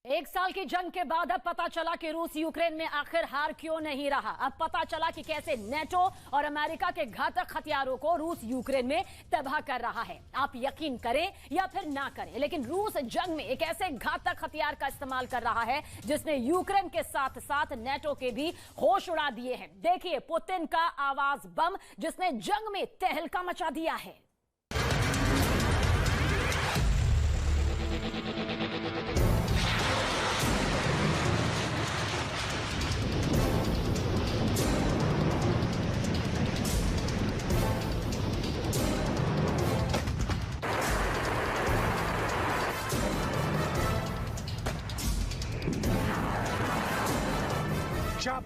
एक साल की जंग के बाद अब पता चला कि रूस यूक्रेन में आखिर हार क्यों नहीं रहा। अब पता चला कि कैसे नेटो और अमेरिका के घातक हथियारों को रूस यूक्रेन में तबाह कर रहा है। आप यकीन करें या फिर ना करें, लेकिन रूस जंग में एक ऐसे घातक हथियार का इस्तेमाल कर रहा है जिसने यूक्रेन के साथ साथ नेटो के भी होश उड़ा दिए हैं। देखिए पुतिन का आवाज बम जिसने जंग में तहलका मचा दिया है।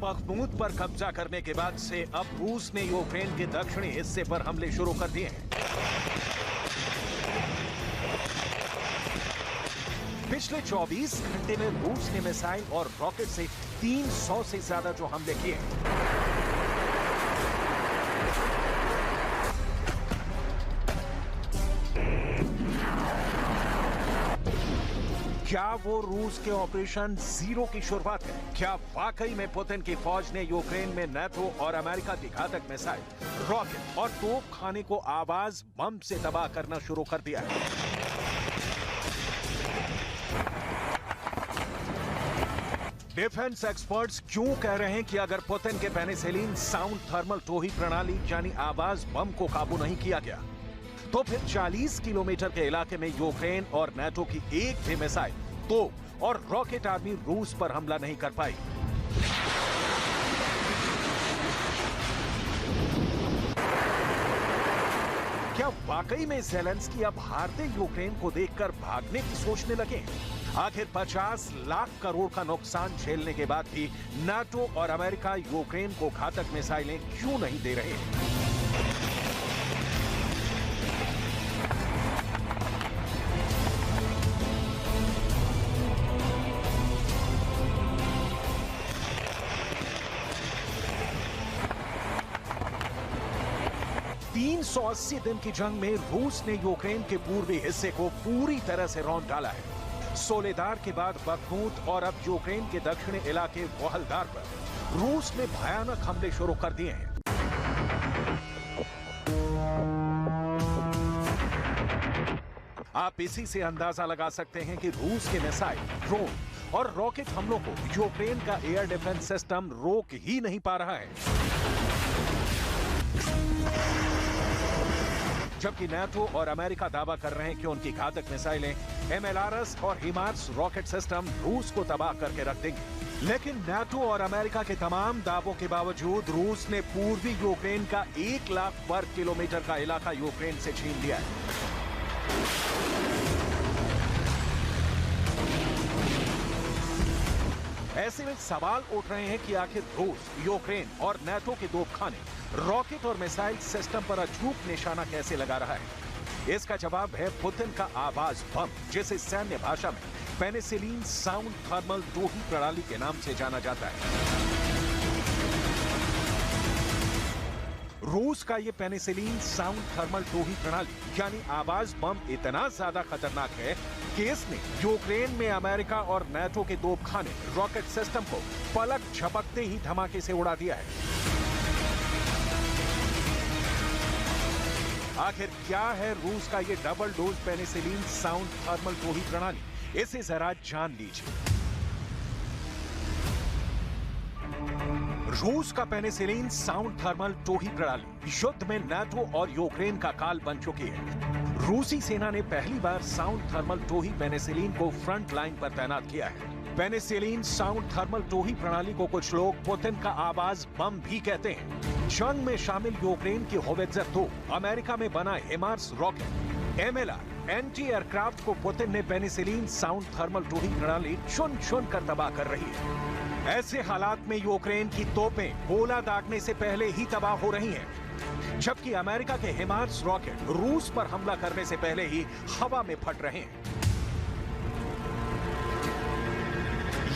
बखमूत पर कब्जा करने के बाद से अब रूस ने यूक्रेन के दक्षिणी हिस्से पर हमले शुरू कर दिए हैं। पिछले 24 घंटे में रूस ने मिसाइल और रॉकेट से 300 से ज्यादा जो हमले किए हैं। क्या वो रूस के ऑपरेशन जीरो की शुरुआत है? क्या वाकई में पुतिन की फौज ने यूक्रेन में नेटो और अमेरिका की घातक मिसाइल, रॉकेट और तोप खाने को आवाज बम से तबाह करना शुरू कर दिया है? डिफेंस एक्सपर्ट्स क्यों कह रहे हैं कि अगर पुतिन के पेनिसिलिन साउंड थर्मल टोही प्रणाली यानी आवाज बम को काबू नहीं किया गया तो फिर 40 किलोमीटर के इलाके में यूक्रेन और नेटो की एक भी मिसाइल, तोप और रॉकेट आर्मी रूस पर हमला नहीं कर पाई। क्या वाकई में ज़ेलेंस्की अब हारते यूक्रेन को देखकर भागने की सोचने लगे? आखिर 50 लाख करोड़ का नुकसान झेलने के बाद भी नाटो और अमेरिका यूक्रेन को घातक मिसाइलें क्यों नहीं दे रहे? तीन 380 दिन की जंग में रूस ने यूक्रेन के पूर्वी हिस्से को पूरी तरह से रौंद डाला है। सोलेदार के बाद बखमूत और अब यूक्रेन के दक्षिणी इलाके वोहलदार पर रूस ने भयानक हमले शुरू कर दिए हैं। आप इसी से अंदाजा लगा सकते हैं कि रूस के मिसाइल, ड्रोन और रॉकेट हमलों को यूक्रेन का एयर डिफेंस सिस्टम रोक ही नहीं पा रहा है। जबकि नाटो और अमेरिका दावा कर रहे हैं कि उनकी घातक मिसाइलें एमएलआरएस और हिमार्स रॉकेट सिस्टम रूस को तबाह करके रख देंगे। लेकिन नाटो और अमेरिका के तमाम दावों के बावजूद रूस ने पूर्वी यूक्रेन का 1 लाख वर्ग किलोमीटर का इलाका यूक्रेन से छीन लिया है। ऐसे में सवाल उठ रहे हैं कि आखिर रूस यूक्रेन और नाटो के तोपखाने, रॉकेट और मिसाइल सिस्टम पर अचूक निशाना कैसे लगा रहा है? इसका जवाब है पुतिन का आवाज बम, जिसे सैन्य भाषा में पेनिसिलिन साउंड थर्मल टोही प्रणाली के नाम से जाना जाता है। रूस का ये पेनिसिलिन साउंड थर्मल टोही प्रणाली यानी आवाज बम इतना ज्यादा खतरनाक है कि इसने यूक्रेन में अमेरिका और नाटो के तोपखाने, रॉकेट सिस्टम को पलक झपकते ही धमाके से उड़ा दिया है। आखिर क्या है रूस का ये double dose penicillin sound thermal टोही प्रणाली? इसे जरा जान लीजिए। रूस का पेनिसिलिन साउंड थर्मल टोही प्रणाली युद्ध में नाटो और यूक्रेन का काल बन चुकी है। रूसी सेना ने पहली बार साउंड थर्मल टोही पेनिसिलिन को फ्रंट लाइन पर तैनात किया है। पेनिसिलिन साउंड थर्मल टोही प्रणाली को कुछ लोग पुतिन का आवाज बम भी कहते हैं। जंग में शामिल यूक्रेन की होवित्जर तोप, अमेरिका में बना HIMARS rocket, MLR anti aircraft को पुतिन ने पेनिसिलिन साउंड थर्मल टोही प्रणाली चुन चुन कर तबाह कर रही है। ऐसे हालात में यूक्रेन की तोपें गोला दागने से पहले ही तबाह हो रही हैं, जबकि अमेरिका के हिमार्स रॉकेट रूस पर हमला करने से पहले ही हवा में फट रहे हैं।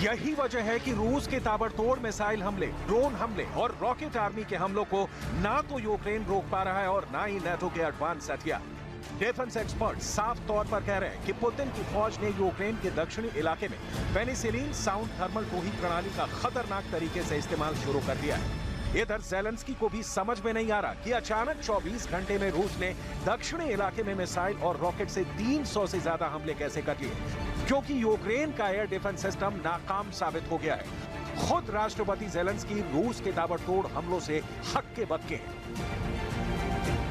यही वजह है कि रूस के ताबड़तोड़ मिसाइल हमले, ड्रोन हमले और रॉकेट आर्मी के हमलों को ना तो यूक्रेन रोक पा रहा है और ना ही नाटो के एडवांस हथियार। डिफेंस एक्सपर्ट साफ तौर पर कह रहे हैं कि पुतिन की फौज ने यूक्रेन के दक्षिणी इलाके में पेनिसिलिन साउंड थर्मल टोही प्रणाली का खतरनाक तरीके से इस्तेमाल शुरू कर दिया है। इधर ज़ेलेंस्की को भी समझ में नहीं आ रहा कि अचानक 24 घंटे में रूस ने दक्षिणी इलाके में मिसाइल और रॉकेट से 300 से ज्यादा हमले कैसे कर लिए, क्योंकि यूक्रेन का एयर डिफेंस सिस्टम नाकाम साबित हो गया है। खुद राष्ट्रपति ज़ेलेंस्की रूस के ताबड़तोड़ हमलों से हक्के बक्के हैं।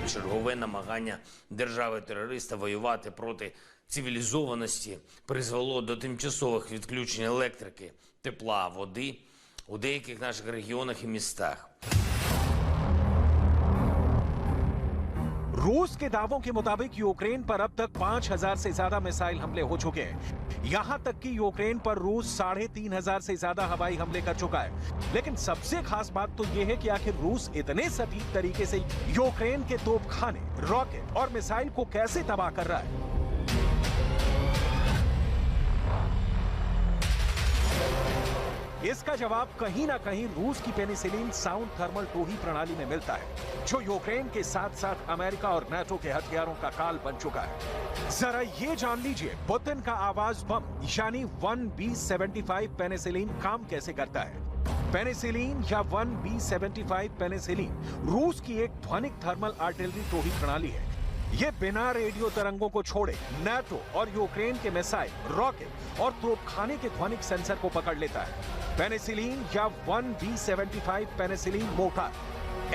Чергове намагання держави-терориста воювати проти цивілізованості призвело до тимчасових відключень електрики, тепла, води у деяких наших регіонах і містах. रूस के दावों के मुताबिक यूक्रेन पर अब तक 5000 से ज्यादा मिसाइल हमले हो चुके हैं। यहां तक कि यूक्रेन पर रूस 3500 से ज्यादा हवाई हमले कर चुका है। लेकिन सबसे खास बात तो यह है कि आखिर रूस इतने सटीक तरीके से यूक्रेन के तोपखाने, रॉकेट और मिसाइल को कैसे तबाह कर रहा है। इसका जवाब कहीं ना कहीं रूस की पेनिसिलिन साउंड थर्मल टोही प्रणाली में मिलता है, जो यूक्रेन के साथ साथ अमेरिका और नाटो के हथियारों का काल बन चुका है। जरा ये जान लीजिए पुतिन का आवाज बम यानी 1B75 पेनिसिलिन काम कैसे करता है। पेनिसिलिन या 1B75 पेनिसिलिन रूस की एक ध्वनिक थर्मल आर्टिलरी टोही प्रणाली है। ये बिना रेडियो तरंगों को छोड़े नाटो और यूक्रेन के मिसाइल, रॉकेट और तोपखाने के ध्वनिक सेंसर को पकड़ लेता है। पेनिसिलिन या 1B75 penicillin mortar,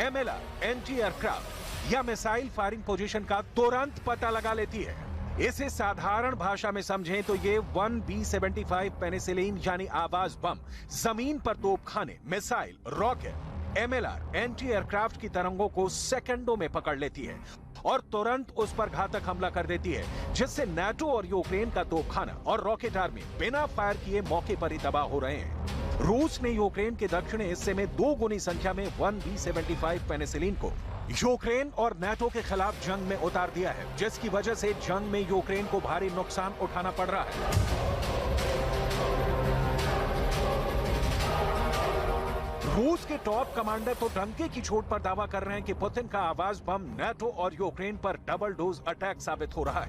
MLR, anti aircraft या मिसाइल फायरिंग पोजीशन का तुरंत पता लगा लेती है। इसे साधारण भाषा में समझें तो ये 1B75 पेनिसिलिन यानी आवाज बम जमीन पर तोपखाने, missile, rocket, MLR, anti aircraft की तरंगों को सेकंडों में पकड़ लेती है और तुरंत उस पर घातक हमला कर देती है, जिससे नाटो और यूक्रेन का तोपखाना और रॉकेट आर्मी बिना फायर किए मौके पर ही तबाह हो रहे हैं। रूस ने यूक्रेन के दक्षिणी हिस्से में 2 गुनी संख्या में 1B75 पेनिसिलिन को यूक्रेन और नाटो के खिलाफ जंग में उतार दिया है, जिसकी वजह से जंग में यूक्रेन को भारी नुकसान उठाना पड़ रहा है। रूस के टॉप कमांडर तो डंके की चोट पर दावा कर रहे हैं कि पुतिन का आवाज बम नाटो और यूक्रेन पर डबल डोज अटैक साबित हो रहा है।